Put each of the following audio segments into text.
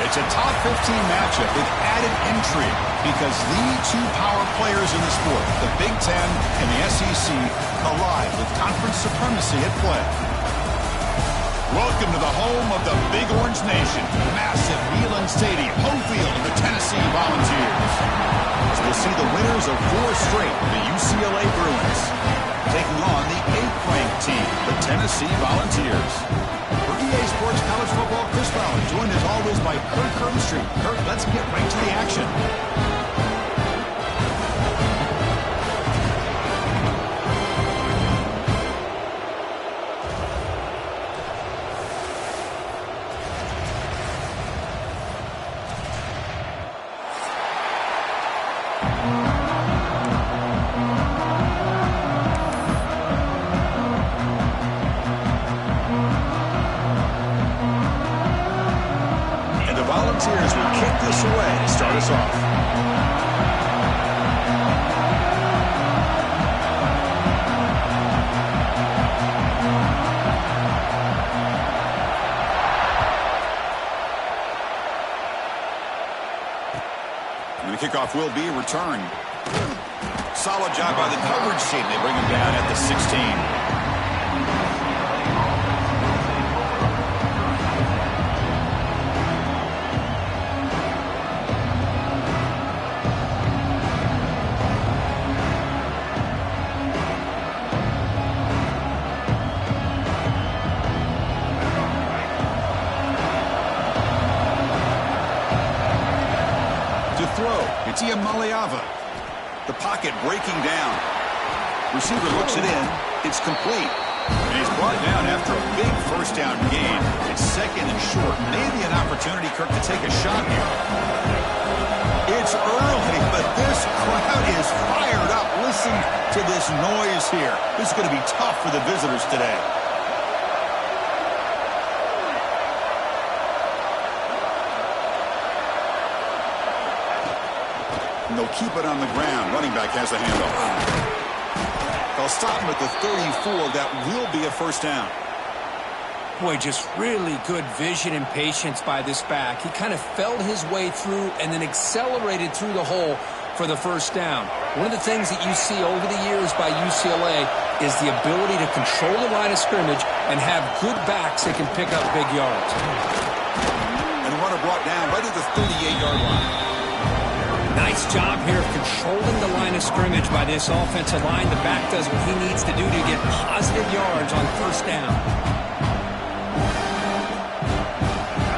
It's a top 15 matchup with added intrigue because the two power players in the sport, the Big Ten and the SEC, collide with conference supremacy at play. Welcome to the home of the Big Orange Nation, massive Neyland Stadium, home field of the Tennessee Volunteers. As we'll see the winners of 4 straight, the UCLA Bruins, taking on the 8th-ranked team, the Tennessee Volunteers. For EA Sports College Football, Chris Fowler, joined as always by Kirk Herbstreit. Kirk, let's get right to the action. Volunteers will kick this away to start us off. And the kickoff will be returned. Solid job by the coverage team. They bring him down at the 16. It's Iamaleava. The pocket breaking down. Receiver looks it in. It's complete. And he's brought down after a big first down gain. It's second and short. Maybe an opportunity, Kirk, to take a shot here. It's early, but this crowd is fired up. Listen to this noise here. This is going to be tough for the visitors today. They'll keep it on the ground. Running back has the handoff. They'll stop him at the 34. That will be a first down. Boy, just really good vision and patience by this back. He kind of felt his way through and then accelerated through the hole for the first down. One of the things that you see over the years by UCLA is the ability to control the line of scrimmage and have good backs that can pick up big yards. And the runner brought down right at the 38-yard line. Nice job here of controlling the line of scrimmage by this offensive line. The back does what he needs to do to get positive yards on first down.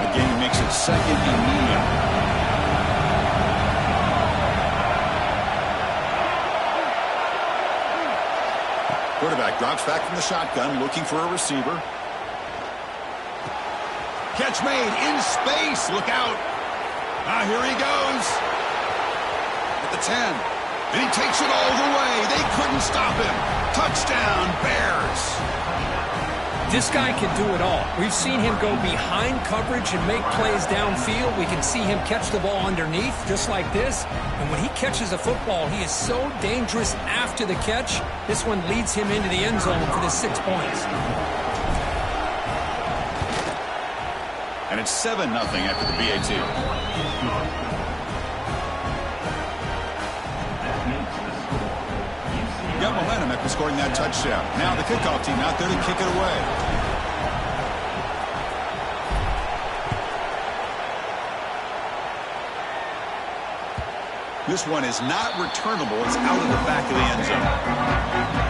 Again, he makes it second and medium. Quarterback drops back from the shotgun, looking for a receiver. Catch made in space. Look out. Here he goes. The 10, and he takes it all the way. They couldn't stop him. Touchdown, Bears. This guy can do it all. We've seen him go behind coverage and make plays downfield. We can see him catch the ball underneath, just like this. And when he catches a football, he is so dangerous after the catch. This one leads him into the end zone for the 6 points. And it's 7-0 after the BAT. Got momentum after scoring that touchdown. Now the kickoff team out there to kick it away. This one is not returnable. It's out of the back of the end zone.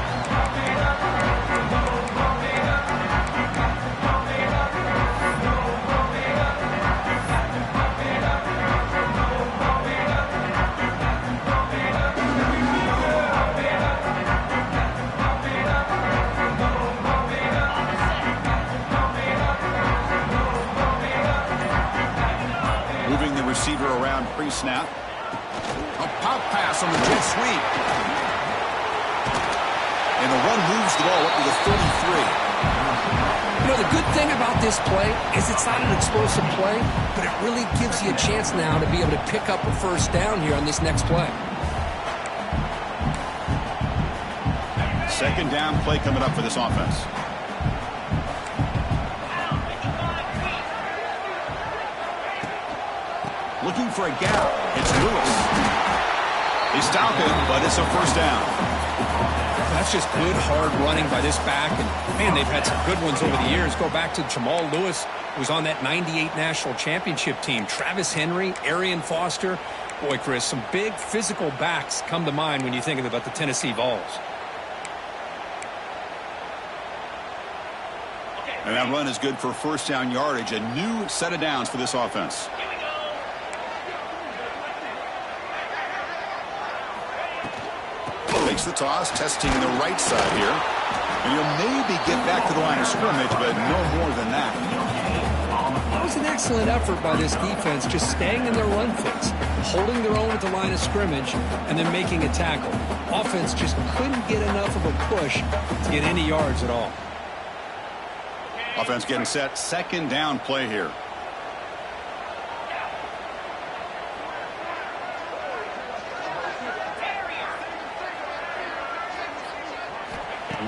Receiver around pre-snap. A pop pass on the jet sweep. And the run moves the ball up to the 33. You know, the good thing about this play is it's not an explosive play, but it really gives you a chance now to be able to pick up a first down here on this next play. Second down play coming up for this offense. Looking for a gap. It's Lewis. They stop him, but it's a first down. That's just good, hard running by this back. And, man, they've had some good ones over the years. Go back to Jamal Lewis, who was on that 98 National Championship team. Travis Henry, Arian Foster. Boy, Chris, some big physical backs come to mind when you think about the Tennessee Vols. And that run is good for first down yardage. A new set of downs for this offense. Makes the toss, testing the right side here. And he'll maybe get back to the line of scrimmage, but no more than that. That was an excellent effort by this defense, just staying in their run fits, holding their own at the line of scrimmage, and then making a tackle. Offense just couldn't get enough of a push to get any yards at all. Offense getting set. Second down play here.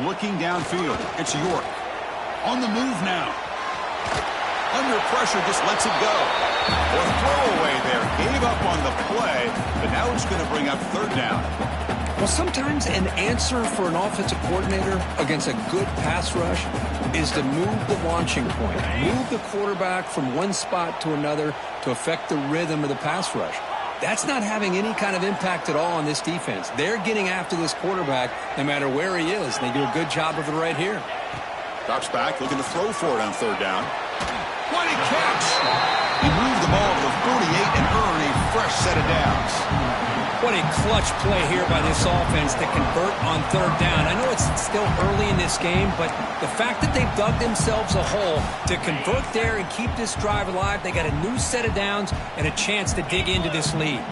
Looking downfield. It's York. On the move now. Under pressure, just lets it go. Or throwaway there. Gave up on the play, but now it's going to bring up third down. Well, sometimes an answer for an offensive coordinator against a good pass rush is to move the launching point, move the quarterback from one spot to another to affect the rhythm of the pass rush. That's not having any kind of impact at all on this defense. They're getting after this quarterback no matter where he is, and they do a good job of it right here. Drops back, looking to throw for it on third down. What a catch! He moved the ball to the 48 and earned a fresh set of downs. What a clutch play here by this offense to convert on third down. I know it's still early in this game, but the fact that they've dug themselves a hole to convert there and keep this drive alive, they got a new set of downs and a chance to dig into this lead.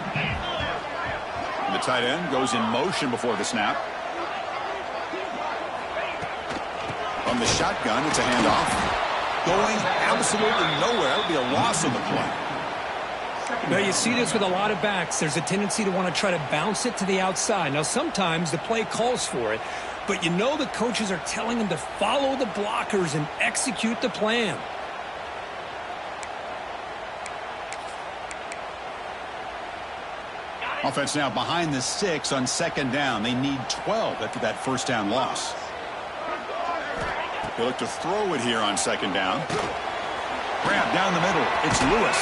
And the tight end goes in motion before the snap. From the shotgun, it's a handoff. Going absolutely nowhere. It'll be a loss on the play. Now, you see this with a lot of backs. There's a tendency to want to try to bounce it to the outside. Now, sometimes the play calls for it, but you know the coaches are telling them to follow the blockers and execute the plan. Offense now behind the 6 on second down. They need 12 after that first down loss. They look to throw it here on second down. Grab down the middle. It's Lewis.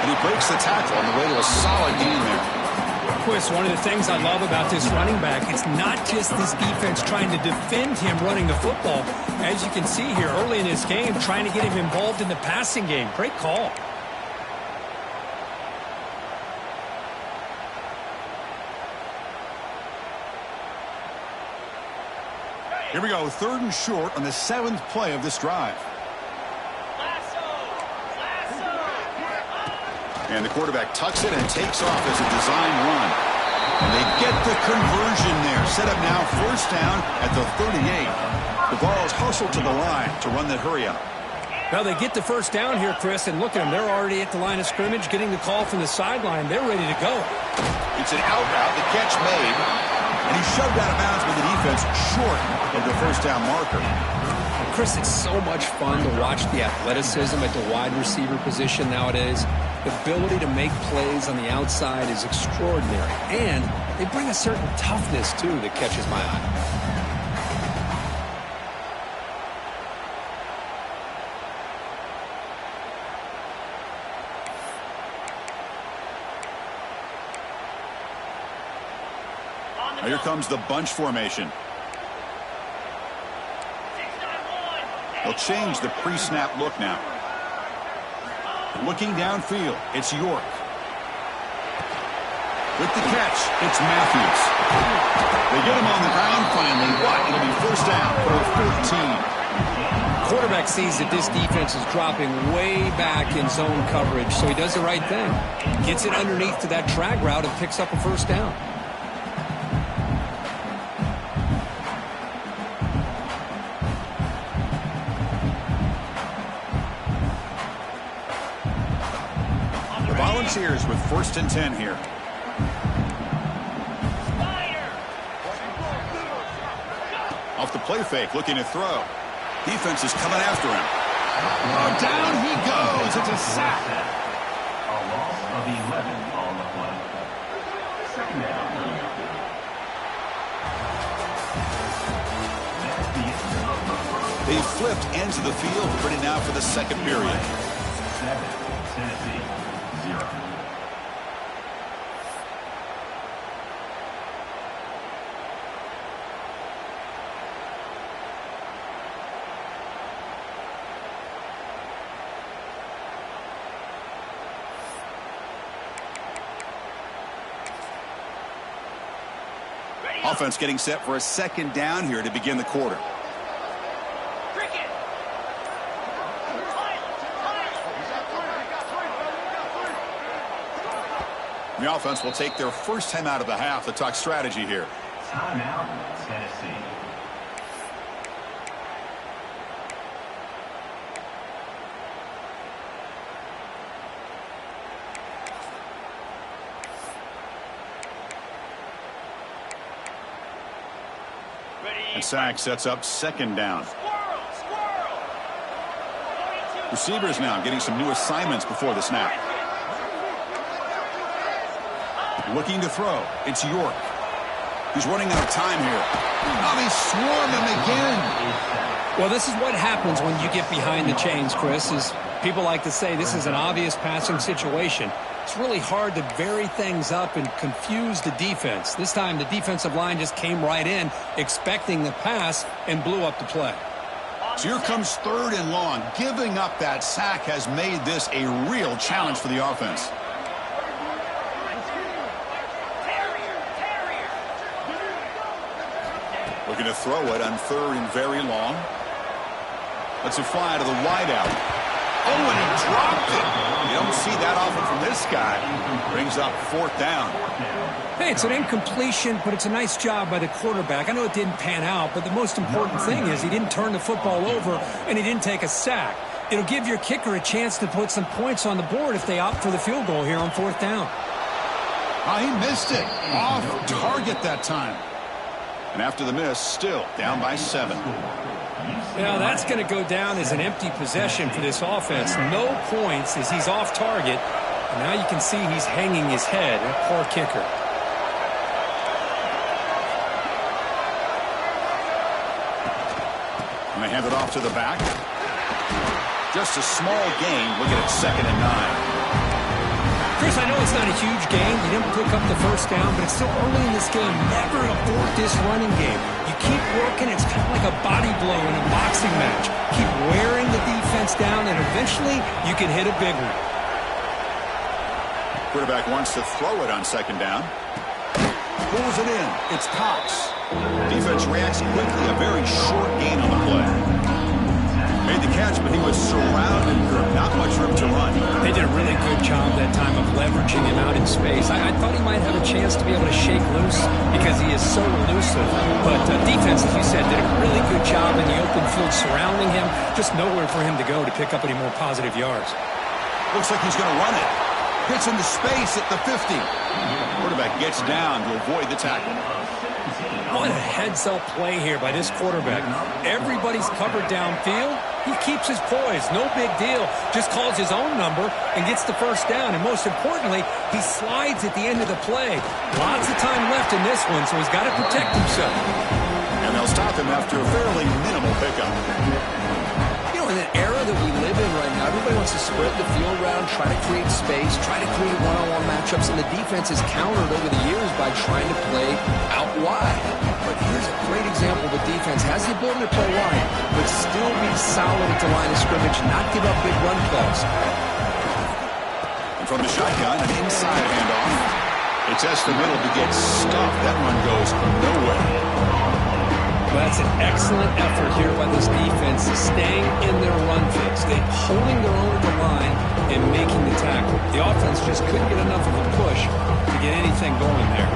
And he breaks the tackle on the way to a solid gain there. Chris, one of the things I love about this running back, it's not just this defense trying to defend him running the football. As you can see here early in this game, trying to get him involved in the passing game. Great call. Here we go, third and short on the 7th play of this drive. And the quarterback tucks it and takes off as a design run. And they get the conversion there. Set up now first down at the 38. The Vols hustle to the line to run that hurry up. Well, they get the first down here, Chris, and look at them. They're already at the line of scrimmage, getting the call from the sideline. They're ready to go. It's an out route, the catch made. And he shoved out of bounds with the defense short of the first down marker. Chris, it's so much fun to watch the athleticism at the wide receiver position nowadays. The ability to make plays on the outside is extraordinary. And they bring a certain toughness, too, that catches my eye. Now here comes the bunch formation. They'll change the pre-snap look now. Looking downfield, it's York. With the catch, it's Matthews. They get him on the ground finally. What? It'll be first down for 14. Quarterback sees that this defense is dropping way back in zone coverage, so he does the right thing. Gets it underneath to that drag route and picks up a first down. Volunteers with 1st and 10 here. Off the play fake, looking to throw. Defense is coming after him. Oh, down he goes. It's a sack. loss of 11 on the play. Second down. That's the end of the first. They flipped ends of the field, ready now for the second period. 7, Tennessee, 0. Offense getting set for a second down here to begin the quarter. The offense will take their first time out of the half to talk strategy here. Timeout, Tennessee. And Sack sets up second down. Receivers now getting some new assignments before the snap. Looking to throw. It's York. He's running out of time here. Oh, they swarm him again. Well, this is what happens when you get behind the chains, Chris, is people like to say this is an obvious passing situation. It's really hard to vary things up and confuse the defense. This time the defensive line just came right in expecting the pass and blew up the play. So here comes third and long. Giving up that sack has made this a real challenge for the offense. Looking to throw it on third and very long. Lets it fly to the wideout. Oh, and he dropped it. You don't see that often from this guy. Brings up fourth down. Hey, it's an incompletion, but it's a nice job by the quarterback. I know it didn't pan out, but the most important thing is he didn't turn the football over and he didn't take a sack. It'll give your kicker a chance to put some points on the board if they opt for the field goal here on fourth down. Oh, he missed it. Off target that time. And after the miss, still down by 7. Now, that's going to go down as an empty possession for this offense. No points as he's off target. And now you can see he's hanging his head. A poor kicker. And they hand it off to the back. Just a small gain. Looking at 2nd and 9. Chris, I know it's not a huge gain. You didn't pick up the first down, but it's still early in this game. Never abort this running game. You keep working. It's kind of like a body blow in a boxing match. Keep wearing the defense down, and eventually you can hit a big one. Quarterback wants to throw it on second down. Pulls it in. It's Cox. Defense reacts quickly. A very short gain on the play. Made the catch, but he was surrounded. Not much room to run. They did a really good job that time of leveraging him out in space. I thought he might have a chance to be able to shake loose because he is so elusive. But defense, as you said, did a really good job in the open field surrounding him. Just nowhere for him to go to pick up any more positive yards. Looks like he's going to run it. Gets into space at the 50. Quarterback gets down to avoid the tackle. What a heads-up play here by this quarterback. Everybody's covered downfield. He keeps his poise. No big deal. Just calls his own number and gets the first down. And most importantly, he slides at the end of the play. Lots of time left in this one, so he's got to protect himself. And they'll stop him after a fairly minimal pickup. You know, in an era that we live in right now, everybody wants to spread the field around, try to create space, try to create one-on-one matchups, and the defense has countered over the years by trying to play out wide. But here's a great example. The defense has the ability to play wide, but still be solid at the line of scrimmage, not give up big run plays. And from the shotgun, an inside handoff. It tests the middle to get stuffed. That one goes nowhere. Well, that's an excellent effort here by this defense, staying in their run fix. They're holding their own at the line and making the tackle. The offense just couldn't get enough of a push to get anything going there.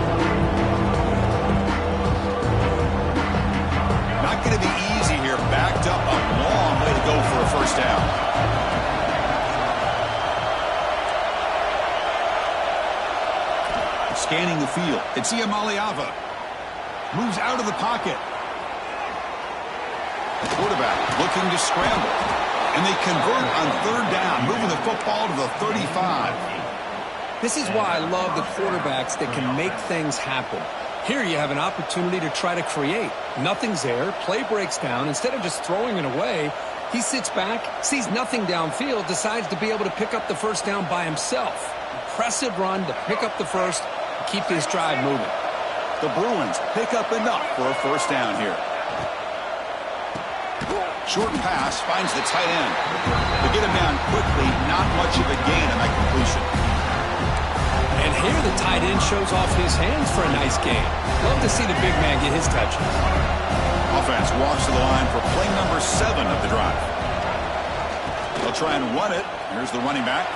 Not going to be easy here. Backed up a long way to go for a first down. Scanning the field. It's Iamaleava. Moves out of the pocket. The quarterback looking to scramble. And they convert on third down, moving the football to the 35. This is why I love the quarterbacks that can make things happen. Here you have an opportunity to try to create. Nothing's there. Play breaks down. Instead of just throwing it away, he sits back, sees nothing downfield, decides to be able to pick up the first down by himself. Impressive run to pick up the first and keep this drive moving. The Bruins pick up enough for a first down here. Short pass finds the tight end. They get him down quickly, not much of a gain on that completion. And here the tight end shows off his hands for a nice gain. Love to see the big man get his touches. Offense walks to the line for play number 7 of the drive. They'll try and run it. Here's the running back.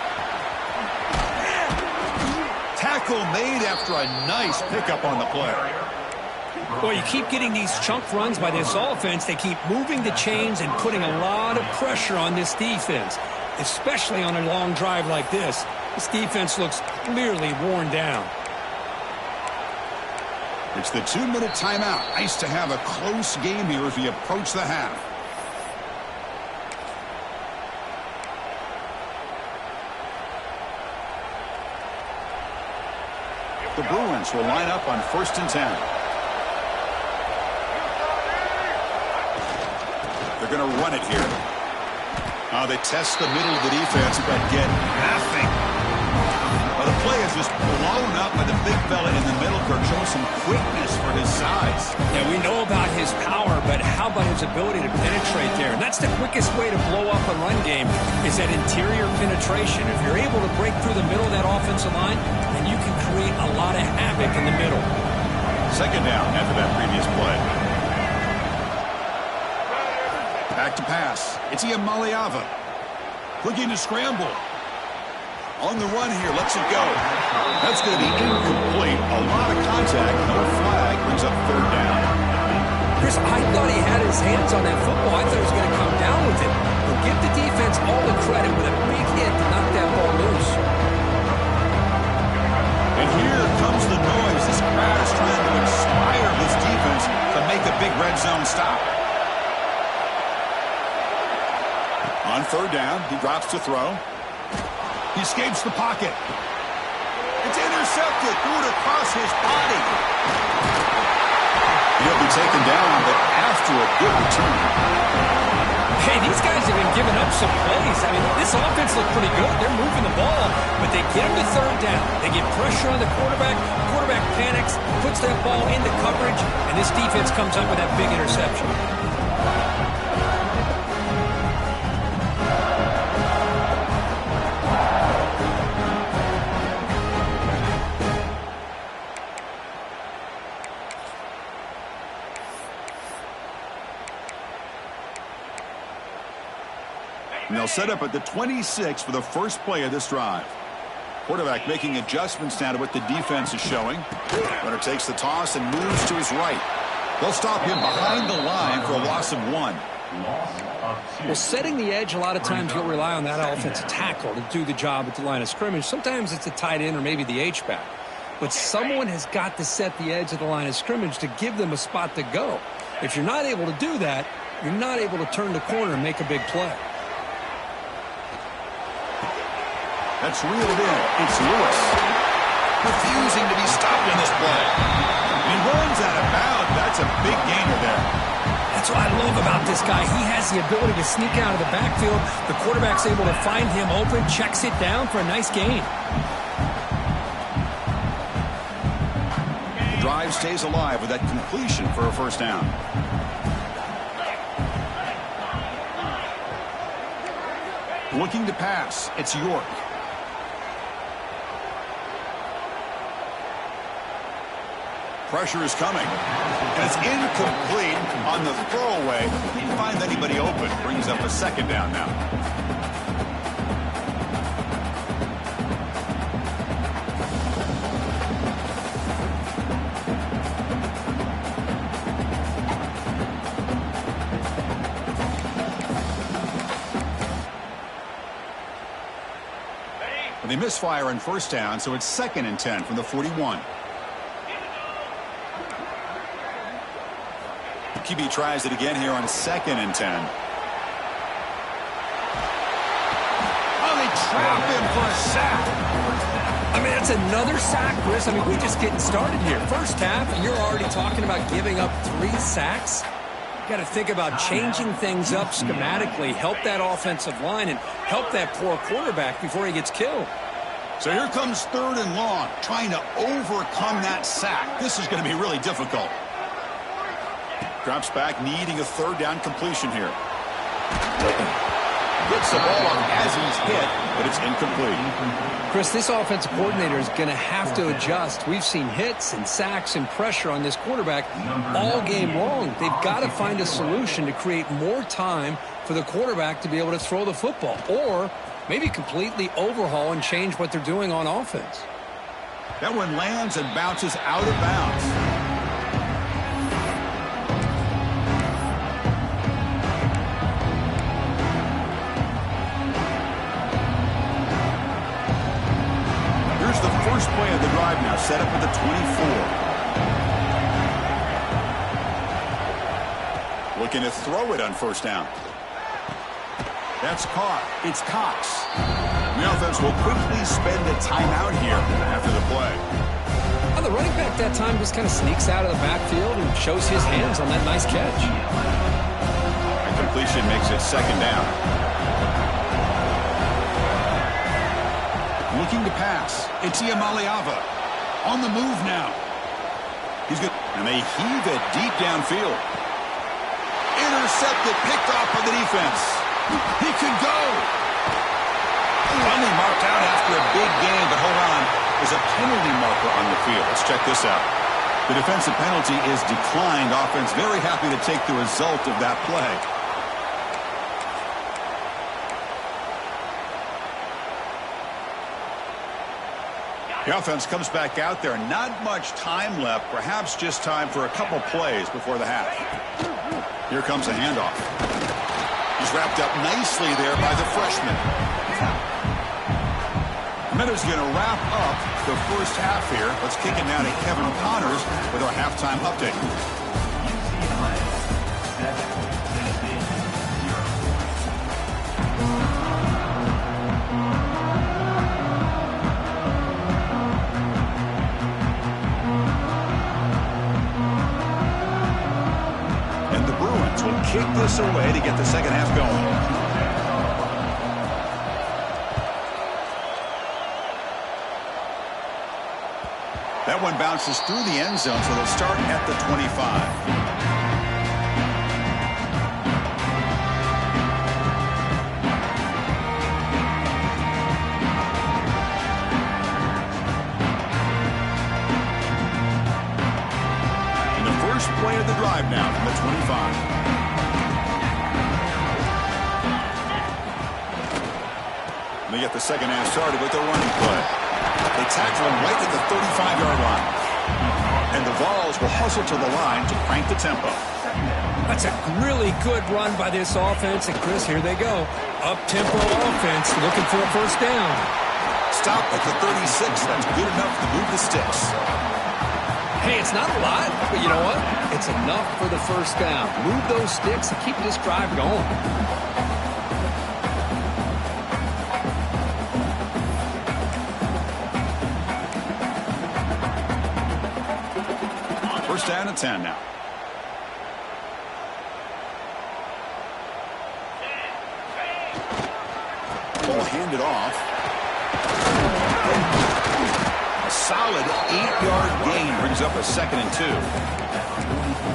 Tackle made after a nice pickup on the play. Well, you keep getting these chunk runs by this offense. They keep moving the chains and putting a lot of pressure on this defense, especially on a long drive like this. This defense looks clearly worn down. It's the 2-minute timeout. Nice to have a close game here as we approach the half. The Bruins will line up on 1st and 10. They're going to run it here. They test the middle of the defense, but get nothing. The play is just blown up by the big fella in the middle. Kirk showing some quickness for his size. Yeah, we know about his power, but how about his ability to penetrate there? And that's the quickest way to blow up a run game is that interior penetration. If you're able to break through the middle of that offensive line, then you can create a lot of havoc in the middle. 2nd down after that previous play. Back to pass. It's Iamaleava. Looking to scramble. On the run here, lets it go. That's going to be incomplete. A lot of contact. No flag. Brings up 3rd down. Chris, I thought he had his hands on that football. I thought he was going to come down with it. But give the defense all the credit with a big hit to knock that ball loose. And here comes the noise. This crowd is trying to inspire this defense to make a big red zone stop. On 3rd down, he drops to throw. He escapes the pocket. It's intercepted. Threw it across his body. He'll be taken down, but after a good return. Hey, these guys have been giving up some plays. I mean, this offense looked pretty good. They're moving the ball, but they get him to 3rd down. They get pressure on the quarterback. The quarterback panics, puts that ball into coverage, and this defense comes up with that big interception. And they'll set up at the 26 for the first play of this drive. Quarterback making adjustments now to what the defense is showing. Runner takes the toss and moves to his right. They'll stop him behind the line for a loss of 1. Well, setting the edge, a lot of times you'll rely on that offensive tackle to do the job at the line of scrimmage. Sometimes it's a tight end or maybe the H-back. But someone has got to set the edge of the line of scrimmage to give them a spot to go. If you're not able to do that, you're not able to turn the corner and make a big play. That's reeled in. It's Lewis. Refusing to be stopped in this play. He runs out of bounds. That's a big gainer there. That's what I love about this guy. He has the ability to sneak out of the backfield. The quarterback's able to find him open, checks it down for a nice gain. The drive stays alive with that completion for a first down. Looking to pass. It's York. Pressure is coming. And it's incomplete on the throwaway. Didn't find anybody open. Brings up a 2nd down now. Well, they misfire on 1st down, so it's 2nd and 10 from the 41. QB tries it again here on 2nd and 10. Oh, they trap him for a sack. I mean, that's another sack, Chris. I mean, we're just getting started here. First half, and you're already talking about giving up 3 sacks. You got to think about changing things up schematically, help that offensive line, and help that poor quarterback before he gets killed. So here comes 3rd and long, trying to overcome that sack. This is going to be really difficult. Drops back, needing a 3rd down completion here. Gets the ball up as he's hit, but it's incomplete. Chris, this offensive coordinator is going to have to adjust. We've seen hits and sacks and pressure on this quarterback all game long. They've got to find a solution to create more time for the quarterback to be able to throw the football, or maybe completely overhaul and change what they're doing on offense. That one lands and bounces out of bounds. First play of the drive now, set up at the 24. Looking to throw it on 1st down. That's caught. It's Cox. The offense will quickly spend a timeout here after the play. Well, the running back that time just kind of sneaks out of the backfield and shows his hands on that nice catch. A completion makes it 2nd down. Looking to pass. It's Iamaleava. On the move now. He's good. And they heave it deep downfield. Intercepted, picked off by the defense. He could go. Finally marked out after a big game, but hold on. There's a penalty marker on the field. Let's check this out. The defensive penalty is declined. Offense very happy to take the result of that play. The offense comes back out there. Not much time left. Perhaps just time for a couple plays before the half. Here comes a handoff. He's wrapped up nicely there by the freshman. Miller's going to wrap up the first half here. Let's kick it now to Kevin Connors with our halftime update. Will kick this away to get the second half going. That one bounces through the end zone, so they'll start at the 25. Play of the drive now from the 25. They get the second half started with their running play. They tackle him right at the 35-yard line. And the Vols will hustle to the line to crank the tempo. That's a really good run by this offense. And, Chris, here they go. Up-tempo offense looking for a 1st down. Stop at the 36. That's good enough to move the sticks. Hey, it's not a lot, but you know what? It's enough for the 1st down. Move those sticks and keep this drive going. First down and 10 now. Ball handed off. Solid 8-yard gain brings up a 2nd and 2.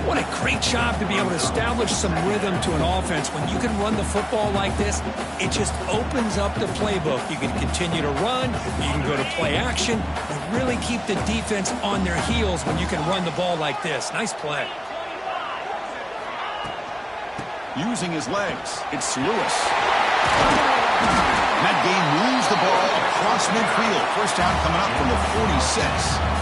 What a great job to be able to establish some rhythm to an offense. When you can run the football like this, it just opens up the playbook. You can continue to run. You can go to play action. You really keep the defense on their heels when you can run the ball like this. Nice play. Using his legs, it's Lewis. That game moves the ball across midfield. 1st down coming up from the 46.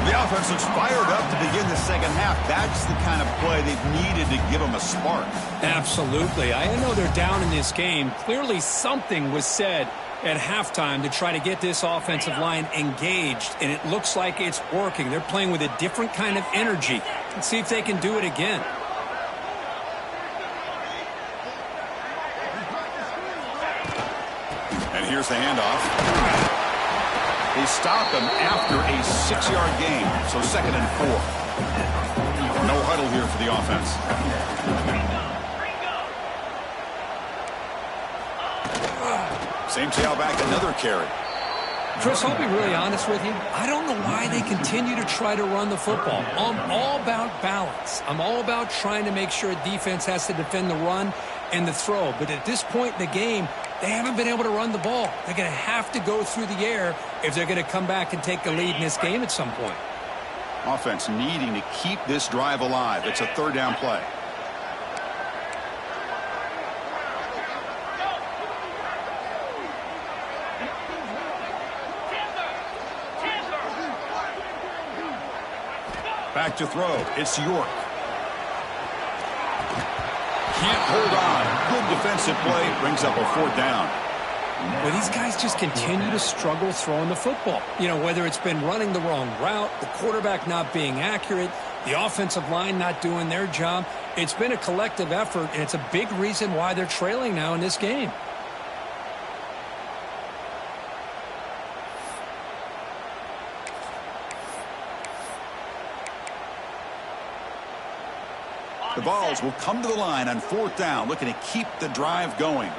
The offense looks fired up to begin the second half. That's the kind of play they've needed to give them a spark. Absolutely. I know they're down in this game. Clearly something was said at halftime to try to get this offensive line engaged, and it looks like it's working. They're playing with a different kind of energy. Let's see if they can do it again. And here's the handoff. They stop him after a 6-yard gain, so 2nd and 4. No huddle here for the offense. Same tailback, another carry. Chris, I'll be really honest with you. I don't know why they continue to try to run the football. I'm all about balance. I'm all about trying to make sure a defense has to defend the run and the throw. But at this point in the game, they haven't been able to run the ball. They're going to have to go through the air if they're going to come back and take the lead in this game at some point. Offense needing to keep this drive alive. It's a 3rd down play. Back to throw. It's York. Can't hold on. Good defensive play. Brings up a 4th down. Well, these guys just continue to struggle throwing the football. You know, whether it's been running the wrong route, the quarterback not being accurate, the offensive line not doing their job. It's been a collective effort, and it's a big reason why they're trailing now in this game. The Vols will come to the line on 4th down, looking to keep the drive going.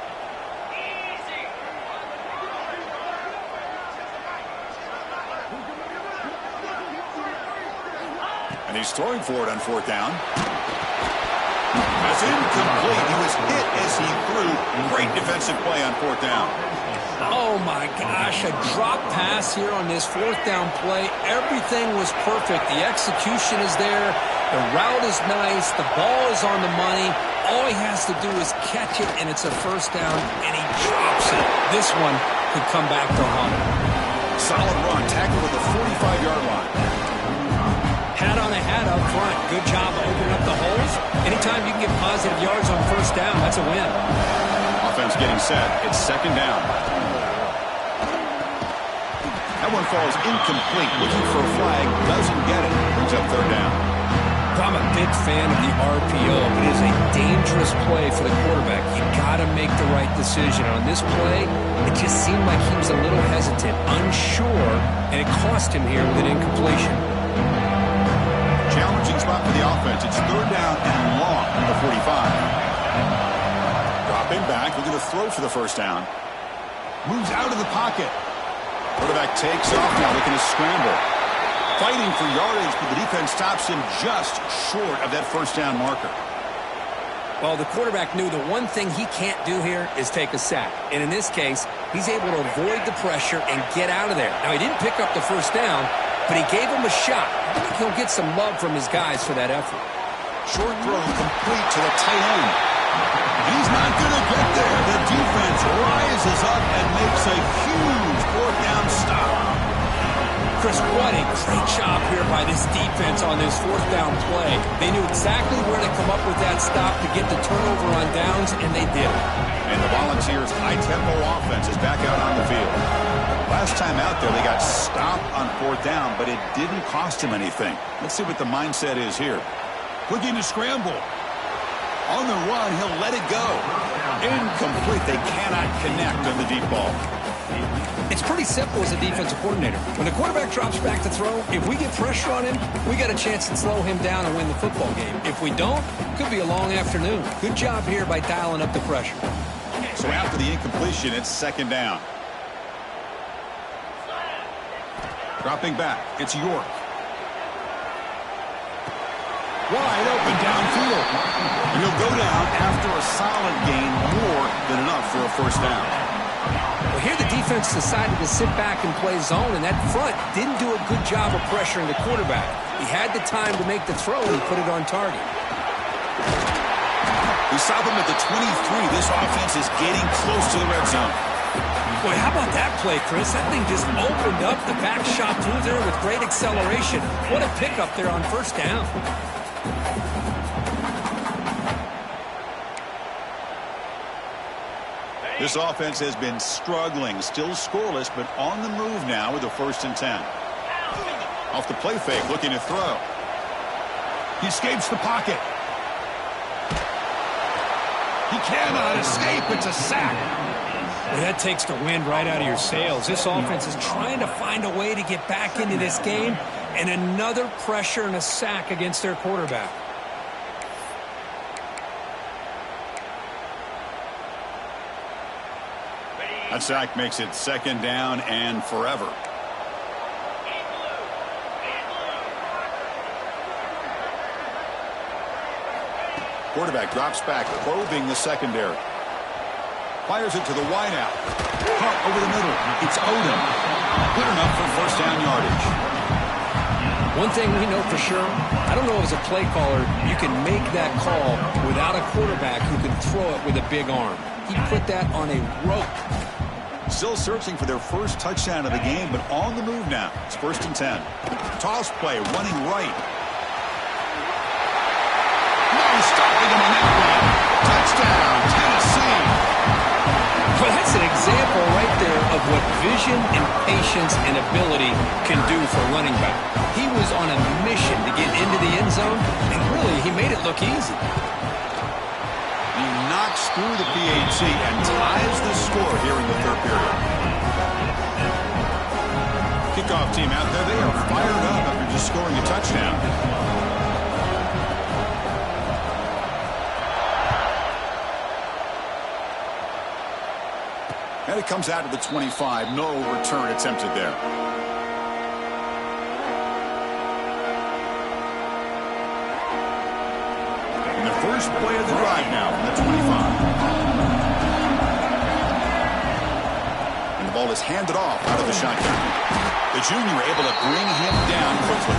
And he's throwing for it on 4th down. That's incomplete. He was hit as he threw. Great defensive play on 4th down. Oh, my gosh, a drop pass here on this 4th down play. Everything was perfect. The execution is there. The route is nice. The ball is on the money. All he has to do is catch it, and it's a 1st down, and he drops it. This one could come back to haunt him. Solid run, tackled at the 45-yard line. Hat on a hat up front. Good job opening up the holes. Anytime you can get positive yards on 1st down, that's a win. Offense getting set. It's 2nd down. That one falls incomplete. Looking for a flag. Doesn't get it. Brings up 3rd down. I'm a big fan of the RPO. It is a dangerous play for the quarterback. You got to make the right decision. On this play, it just seemed like he was a little hesitant, unsure, and it cost him here with an incompletion. Challenging spot for the offense. It's 3rd down and long at the 45. Dropping back, looking to throw for the 1st down. Moves out of the pocket. Quarterback takes off now, looking to scramble. Fighting for yardage, but the defense stops him just short of that 1st down marker. Well, the quarterback knew the one thing he can't do here is take a sack. And in this case, he's able to avoid the pressure and get out of there. Now, he didn't pick up the 1st down, but he gave him a shot. I think he'll get some love from his guys for that effort. Short throw complete to the tight end. He's not going to get there. The defense rises up and makes a huge 4th down stop. Chris, what a great job here by this defense on this 4th down play. They knew exactly where to come up with that stop to get the turnover on downs, and they did it. And the Volunteers' high-tempo offense is back out on the field. Last time out there, they got stopped on 4th down, but it didn't cost him anything. Let's see what the mindset is here. Looking to scramble. On the run, he'll let it go. Incomplete. They cannot connect on the deep ball. It's pretty simple as a defensive coordinator. When the quarterback drops back to throw, if we get pressure on him, we got a chance to slow him down and win the football game. If we don't, it could be a long afternoon. Good job here by dialing up the pressure. So after the incompletion, it's 2nd down. Dropping back, it's York. Wide open downfield. And he'll go down after a solid gain, more than enough for a 1st down. Well, here the defense decided to sit back and play zone, and that front didn't do a good job of pressuring the quarterback. He had the time to make the throw, and he put it on target. We stop him at the 23. This offense is getting close to the red zone. Boy, how about that play, Chris? That thing just opened up. The back shot through there with great acceleration. What a pickup there on 1st down. This offense has been struggling, still scoreless, but on the move now with a 1st and 10. Off the play fake, looking to throw. He escapes the pocket. He cannot escape. It's a sack. Well, that takes the wind right out of your sails. This offense is trying to find a way to get back into this game, and another pressure and a sack against their quarterback. That sack makes it 2nd down and forever. Quarterback drops back, probing the secondary. Fires it to the wideout. Caught over the middle. It's Odom. Good enough for 1st down yardage. One thing we know for sure, I don't know as a play caller, you can make that call without a quarterback who can throw it with a big arm. He put that on a rope. Still searching for their first touchdown of the game, but on the move now. It's 1st and 10. Toss play, running right. No stopping him on that one. Touchdown, Tennessee. Well, that's an example right there of what vision and patience and ability can do for a running back. He was on a mission to get into the end zone, and really, he made it look easy. He knocks through the PAT and ties the score here in the 3rd period. Kickoff team out there. They are fired up after just scoring a touchdown. And it comes out to the 25. No return attempted there. And the first play of the drive now from the 25. And the ball is handed off out of the shotgun. The junior able to bring him down quickly.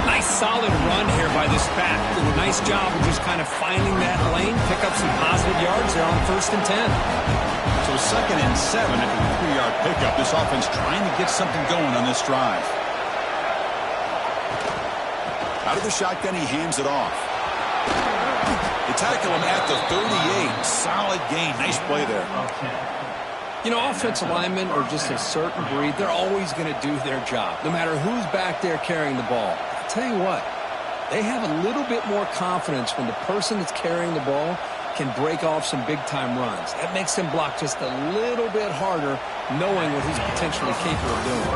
Nice solid run here by this back. Did a nice job of just kind of finding that lane, pick up some positive yards there on 1st and 10. So 2nd and 7 after the 3-yard pickup. This offense trying to get something going on this drive. Out of the shotgun, he hands it off. They tackle him at the 38. Solid gain. Nice play there. You know, offensive linemen are just a certain breed. They're always going to do their job, no matter who's back there carrying the ball. I'll tell you what, they have a little bit more confidence when the person that's carrying the ball can break off some big-time runs. That makes them block just a little bit harder, knowing what he's potentially capable of doing.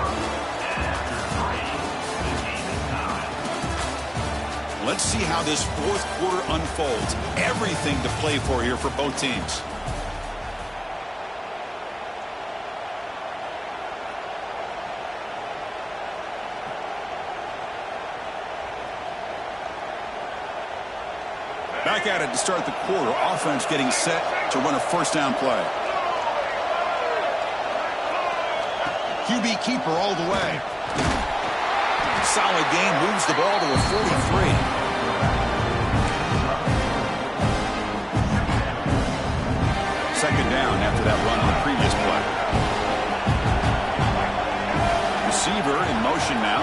Let's see how this 4th quarter unfolds. Everything to play for here for both teams. Back at it to start the quarter. Offense getting set to run a 1st down play. QB keeper all the way. Solid gain, moves the ball to a 43. Second down after that run on the previous play. Receiver in motion now.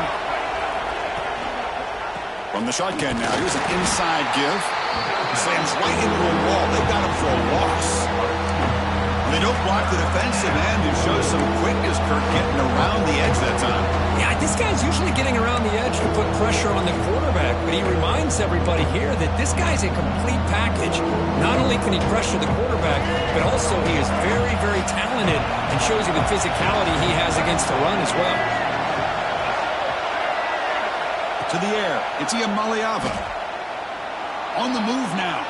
From the shotgun now. Here's an inside give. Slams right into a wall. They got him for a loss. They don't block the defensive end and show some quickness, Kirk, getting around the edge that time. Yeah, this guy's usually getting around the edge to put pressure on the quarterback, but he reminds everybody here that this guy's a complete package. Not only can he pressure the quarterback, but also he is very, very talented and shows you the physicality he has against the run as well. To the air, it's Iamaleava. On the move now.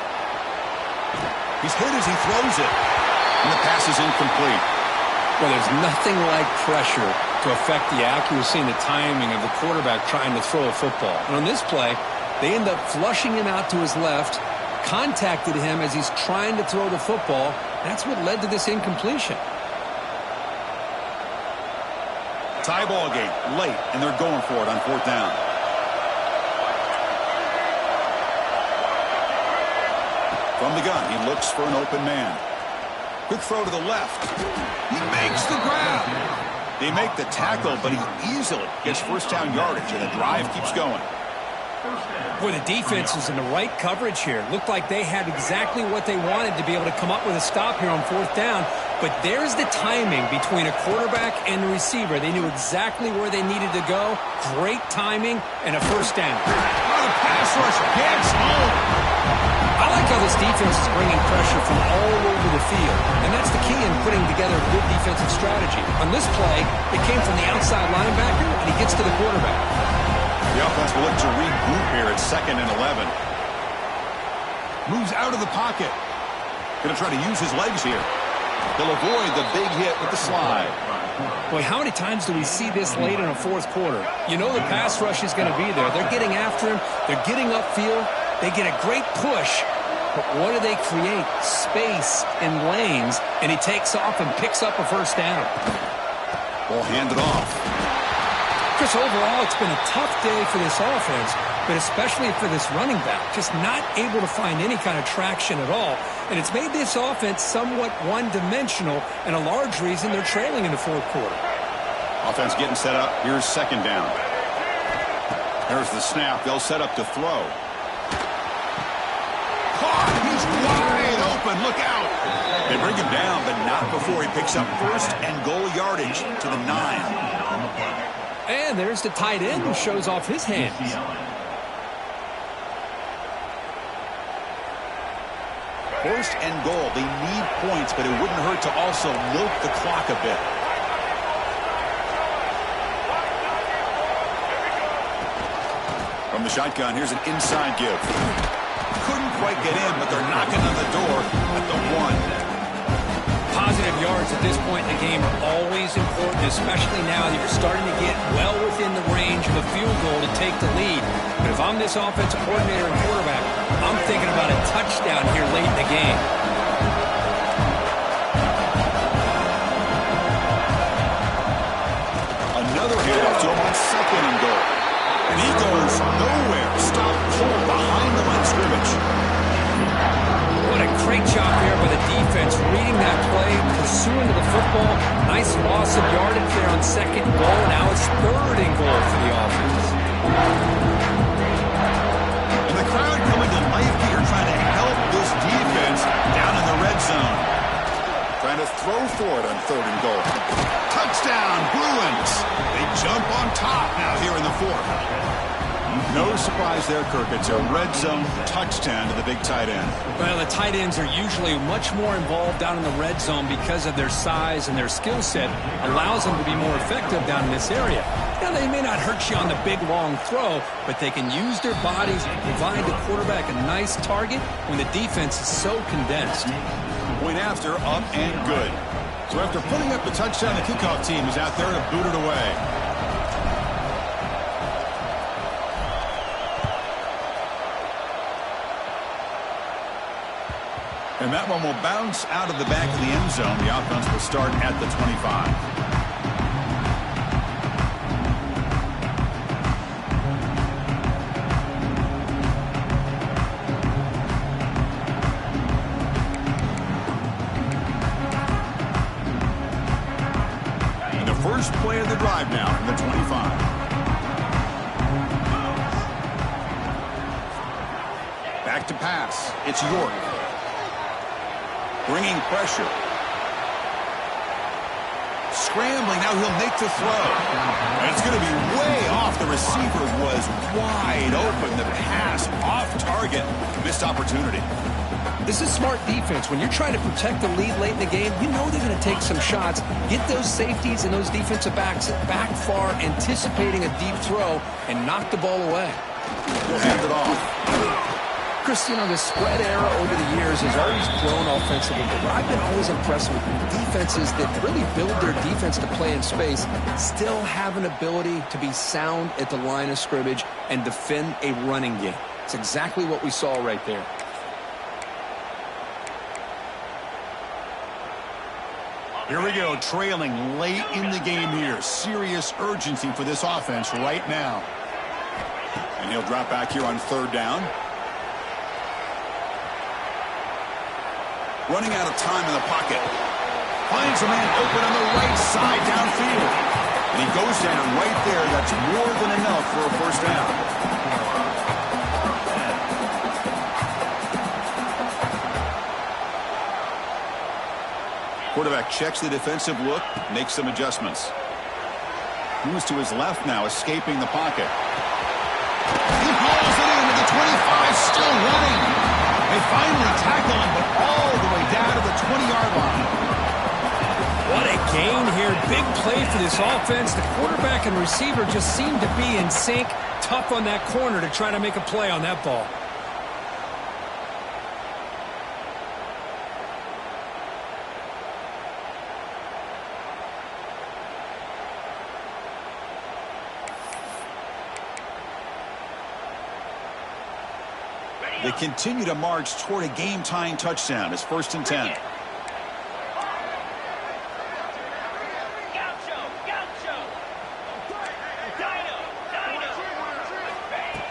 He's hit as he throws it. And the pass is incomplete. Well, there's nothing like pressure to affect the accuracy and the timing of the quarterback trying to throw a football. And on this play, they end up flushing him out to his left, contacted him as he's trying to throw the football. That's what led to this incompletion. Tie ball game late, and they're going for it on 4th down. From the gun, he looks for an open man. Quick throw to the left. He makes the grab. They make the tackle, but he easily gets 1st down yardage, and the drive keeps going. Boy, the defense is in the right coverage here. Looked like they had exactly what they wanted to be able to come up with a stop here on 4th down. But there's the timing between a quarterback and the receiver. They knew exactly where they needed to go. Great timing and a 1st down. Oh, the pass rush gets home. I like how this defense is bringing pressure from all over the field, and that's the key in putting together a good defensive strategy. On this play, it came from the outside linebacker, and he gets to the quarterback. The offense will look to regroup here at 2nd and 11. Moves out of the pocket. Going to try to use his legs here. They'll avoid the big hit with the slide. Boy, how many times do we see this late in a fourth quarter? You know the pass rush is going to be there. They're getting after him. They're getting upfield. They get a great push. But what do they create? Space in lanes. And he takes off and picks up a first down. Ball handed off. Chris, overall, it's been a tough day for this offense, but especially for this running back. Just not able to find any kind of traction at all. And it's made this offense somewhat one-dimensional, and a large reason they're trailing in the fourth quarter. Offense getting set up. Here's 2nd down. There's the snap. They'll set up to throw. Caught. He's wide open. Look out. They bring him down, but not before he picks up 1st and goal yardage to the 9. And there's the tight end who shows off his hands. 1st and goal. They need points, but it wouldn't hurt to also milk the clock a bit. From the shotgun, here's an inside give. Couldn't quite get in, but they're knocking on the door at the 1. Positive yards at this point in the game are always important, especially now that you're starting to get well within the range of a field goal to take the lead. But if I'm this offensive coordinator and quarterback, I'm thinking about a touchdown here late in the game. Another handoff to him on 2nd and goal. And he goes nowhere. Stop cold behind the line of scrimmage. What a great job there by the defense, reading that play, pursuing to the football. Nice loss of yardage there on 2nd and goal. Now it's 3rd and goal for the offense. And the crowd coming to life here, trying to help this defense down in the red zone. Trying to throw for it on 3rd and goal. Touchdown, Bruins. They jump on top now here in the 4th. No surprise there, Kirk. It's a red zone touchdown to the big tight end. Well, the tight ends are usually much more involved down in the red zone because of their size, and their skill set allows them to be more effective down in this area. Now, they may not hurt you on the big, long throw, but they can use their bodies to provide the quarterback a nice target when the defense is so condensed. Point after, up and good. So after putting up the touchdown, the kickoff team is out there to boot it away. And that one will bounce out of the back of the end zone. The offense will start at the 25. First play of the drive now from the 25. Back to pass. It's York. Bringing pressure. Scrambling. Now he'll make the throw. And it's going to be way off. The receiver was wide open. The pass off target. Missed opportunity. This is smart defense. When you're trying to protect the lead late in the game, you know they're going to take some shots. Get those safeties and those defensive backs back far, anticipating a deep throw, and knock the ball away. We'll hand it off. Chris, you know, the spread era over the years has always grown offensively, but I've been always impressed with defenses that really build their defense to play in space, still have an ability to be sound at the line of scrimmage and defend a running game. It's exactly what we saw right there. Here we go, trailing late in the game here. Serious urgency for this offense right now. And he'll drop back here on 3rd down. Running out of time in the pocket. Finds a man open on the right side downfield. And he goes down right there. That's more than enough for a first down. Quarterback checks the defensive look, makes some adjustments. Moves to his left now, escaping the pocket. He hauls it in with the 25, still running. They finally tackle him, but all the way down to the 20-yard line. What a gain here. Big play for this offense. The quarterback and receiver just seem to be in sync. Tough on that corner to try to make a play on that ball. They continue to march toward a game-tying touchdown. It's 1st and 10.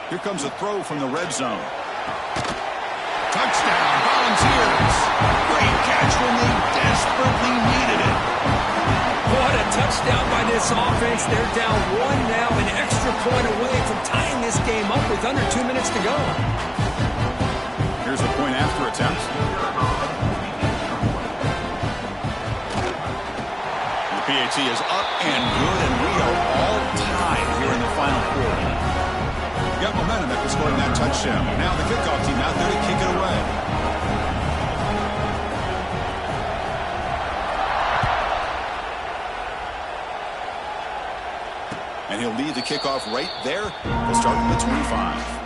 Here comes a throw from the red zone. Touchdown, Volunteers. Great catch when they desperately needed it. What a touchdown by this offense. They're down 1 now, an extra point away from tying this game up with under 2 minutes to go. Here's the point after attempt. The PAT is up and good, and we are all tied here in the final quarter. Got momentum after scoring that touchdown. Now the kickoff team out there to kick it away. And he'll lead the kickoff right there. He'll start from the 25.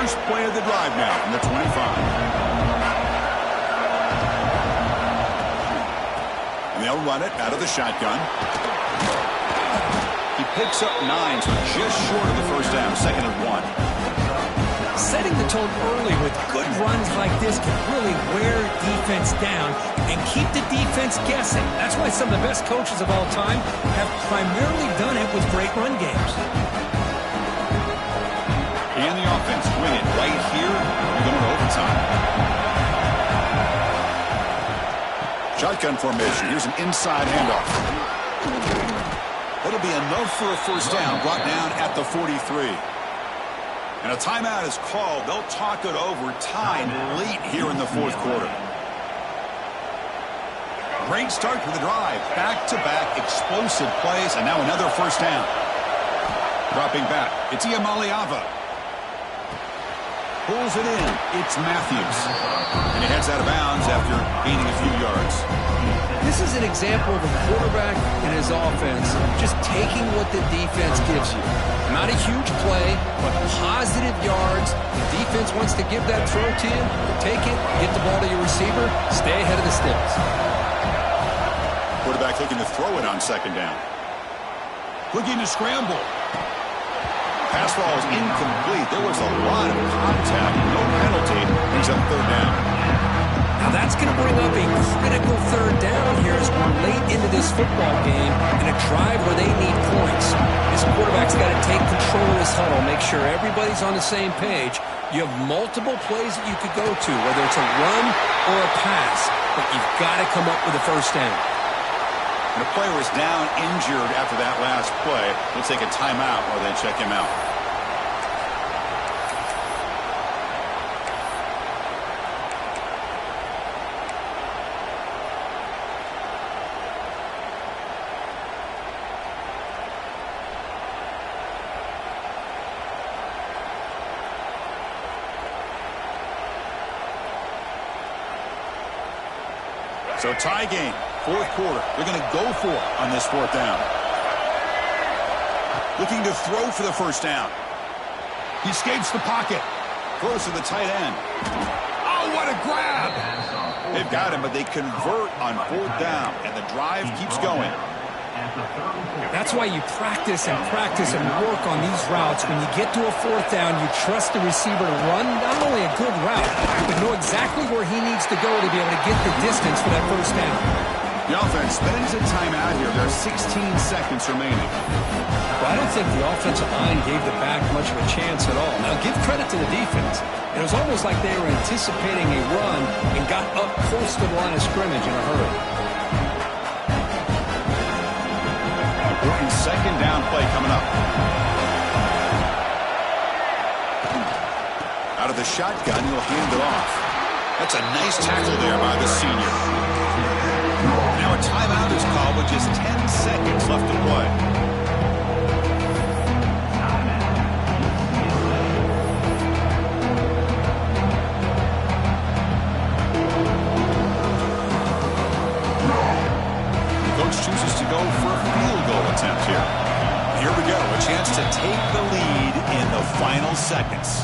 First play of the drive now from the 25. And they'll run it out of the shotgun. He picks up 9, so just short of the first down, 2nd and 1. Setting the tone early with good runs like this can really wear defense down and keep the defense guessing. That's why some of the best coaches of all time have primarily done it with great run games. And the offense win it right here. We're going to overtime. Shotgun formation. Here's an inside handoff. That'll be enough for a first down, brought down at the 43. And a timeout is called. They'll talk it over, tied late here in the 4th quarter. Great start for the drive. Back-to-back explosive plays, and now another first down. Dropping back, it's Iamaleava. Pulls it in. It's Matthews. And he heads out of bounds after gaining a few yards. This is an example of a quarterback and his offense just taking what the defense gives you. Not a huge play, but positive yards. The defense wants to give that throw to you. Take it, get the ball to your receiver, stay ahead of the sticks. Quarterback looking to throw it on 2nd down. Looking to scramble. Pass ball is incomplete. There was a lot of contact. No penalty. Brings up 3rd down. Now that's going to bring up a critical 3rd down here as we're late into this football game in a drive where they need points. This quarterback's got to take control of this huddle, make sure everybody's on the same page. You have multiple plays that you could go to, whether it's a run or a pass, but you've got to come up with a first down. And the player is down injured after that last play. We'll take a timeout while they check him out. So tie game. 4th quarter. They're going to go for it on this 4th down. Looking to throw for the first down. He escapes the pocket. Throws to the tight end. Oh, what a grab! They've got him, but they convert on 4th down, and the drive keeps going. That's why you practice and work on these routes. When you get to a 4th down, you trust the receiver to run not only a good route, but know exactly where he needs to go to be able to get the distance for that first down. The offense spends a timeout here. There are 16 seconds remaining. Well, I don't think the offensive line gave the back much of a chance at all. Now, give credit to the defense. It was almost like they were anticipating a run and got up close to the line of scrimmage in a hurry. Important 2nd down play coming up. Out of the shotgun, he'll hand it off. That's a nice tackle there by the senior. Now a timeout is called with just 10 seconds left to play. to take the lead in the final seconds.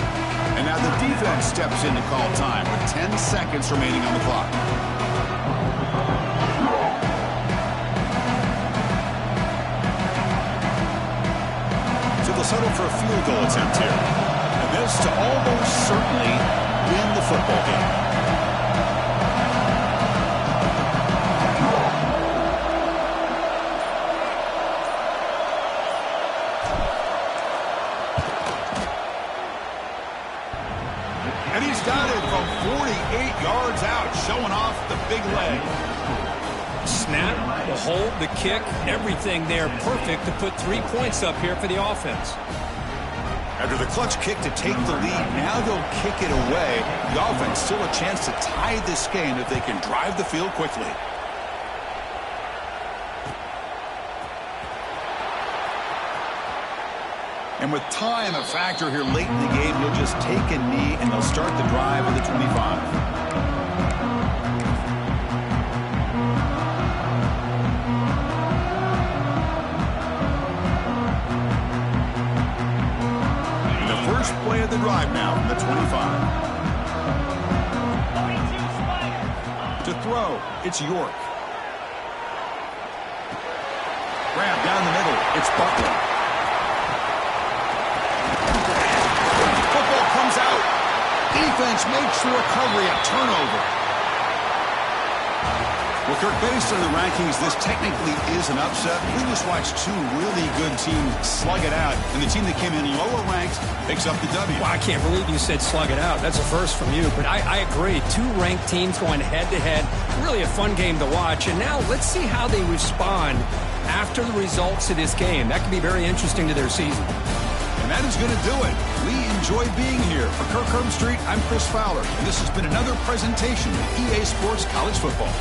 And now the defense steps in to call time with 10 seconds remaining on the clock. So they'll settle for a field goal attempt here. And this to almost certainly win the football game. And he's got it from 48 yards out, showing off the big leg. Snap, the hold, the kick, everything there perfect to put 3 points up here for the offense. After the clutch kick to take the lead, now they'll kick it away. The offense still a chance to tie this game if they can drive the field quickly. And with time a factor here late in the game, he'll just take a knee and they'll start the drive at the 25. And the first play of the drive now from the 25. To throw, it's York. Grab down the middle, it's Butler. Out. Defense makes the recovery, a turnover. Well, Kirk, based on the rankings, this technically is an upset. We just watched two really good teams slug it out, and the team that came in lower ranked picks up the W. Well, I can't believe you said slug it out. That's a first from you, but I agree. Two ranked teams going head-to-head. Really a fun game to watch, and now let's see how they respond after the results of this game. That could be very interesting to their season. And that is going to do it. We enjoy being here. For Kirk Herbstreit, I'm Chris Fowler, and this has been another presentation of EA Sports College Football.